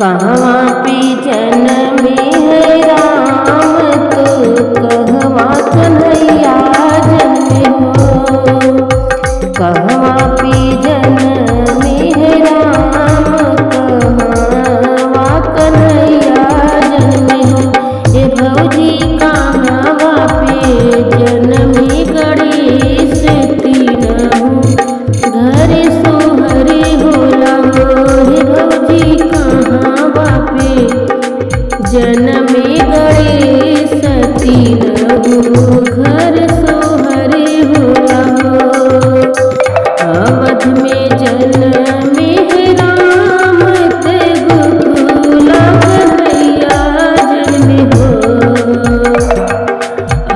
कहवा पे जन्मे है राम तो कहवा कन्हैया जन्मे हो। कहवा पे जन्मे है राम कहवा कन्हैया जन्मे हो। ए भौजी कहवा पे जन्मे गणेश तीनहु घर सोहरे होला हो। हे भौजी कहवा पे जन्मे गणेश तीनहु घर सोहरे होला हो। अवध में जन्मे है राम ते गोकुला कन्हैया जन्मे हो।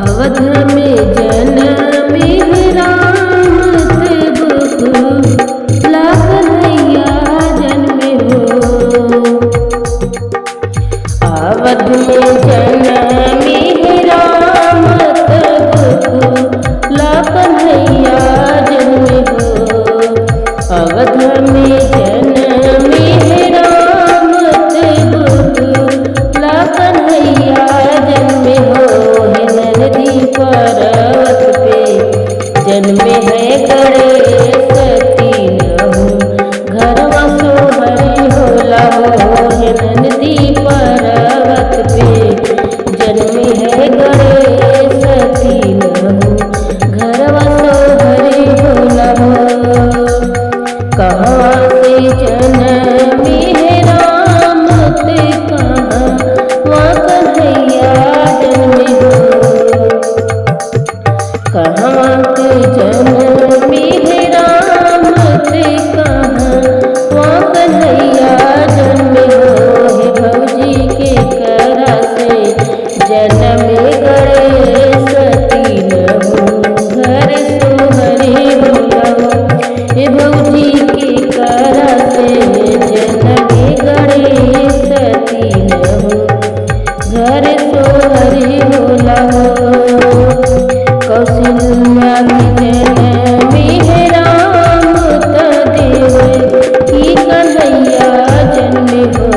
अवध में जन्मे है राम ते गोकुला कन्हैया जन्मे हो। अवध में जन्मे है राम ते गोकुला कन्हैया जन्मे हो। अवध में जन्मे है राम ते गोकुला कन्हैया जन्मे हो। हे नंदी पर्वत पे जन्मे है गणेश तीनहु घरवा सोहरे होला हो। हे नंदी पर्वत पे जन्मे है गणेश तीनहु घरवा सोहरे होला हो। कहवा से जन्मे है राम ते कहवा कन्हैया जन्मे हो। कहवा से जन्मे है राम ते कहवा कन्हैया जन्मे हो। हे भौजी के करा से जन्मे गणेश तीनहु घर सोहरे होला हो। हे भौजी के करा से जन्मे गणेश तीनहु घर सोहरे होला हो। कौशल्या की जन्मे है राम त देवकी कन्हैया जन्मे हो।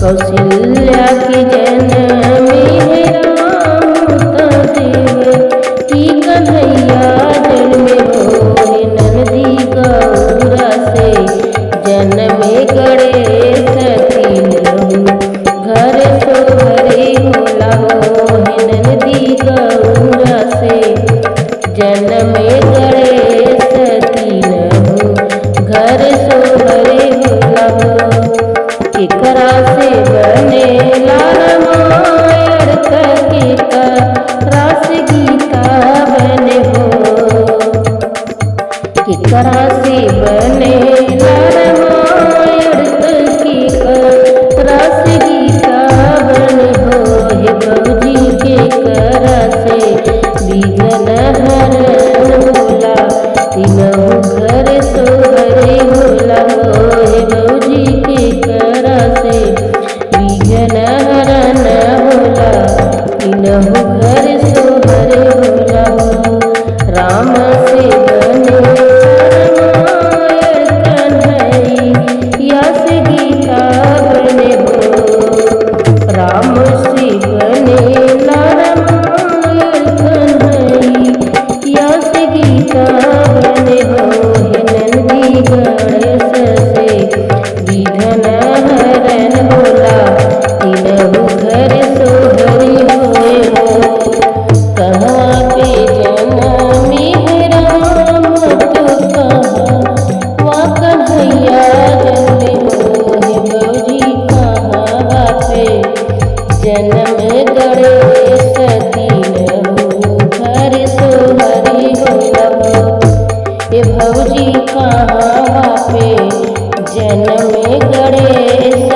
कौशल्या की जन्मे है राम त देवकी कन्हैया जन्मे हो। हे नंदी गौरा से जन्मे गणेश तीनहु घर सोहरे होला हो। हे नंदी गौरा से जन्मे गणेश तीनहु घर सोहरे होला हो। केकरा से बनेला रामायण त केकरा से गीता बने हो। केकरा से बनेला रामायण त केकरा से गीता बने हो। हे भौजी के करा से विघ्न हरण होला तीनहु घर सोहरे होला हो। हे भौजी के करा से विघ्न हरण होला तीनहु घर सोहरे होला हो। राम से बने रामायण कन्हैया से गीता बने हो। राम से बनेला रामायण कन्हैया से गीता बने हो। हे नंदी गणेश से विघ्न हरण होला तीनहु घर सोहरे होए हो। कहवा पे जन्मे है राम तो कहवा कन्हैया जन्मे हो। हे भौजी कहवा पे जन्मे गणेश तीनहु घर सोहरे होला हो। हे भौजी कहवा पे जन्मे गणेश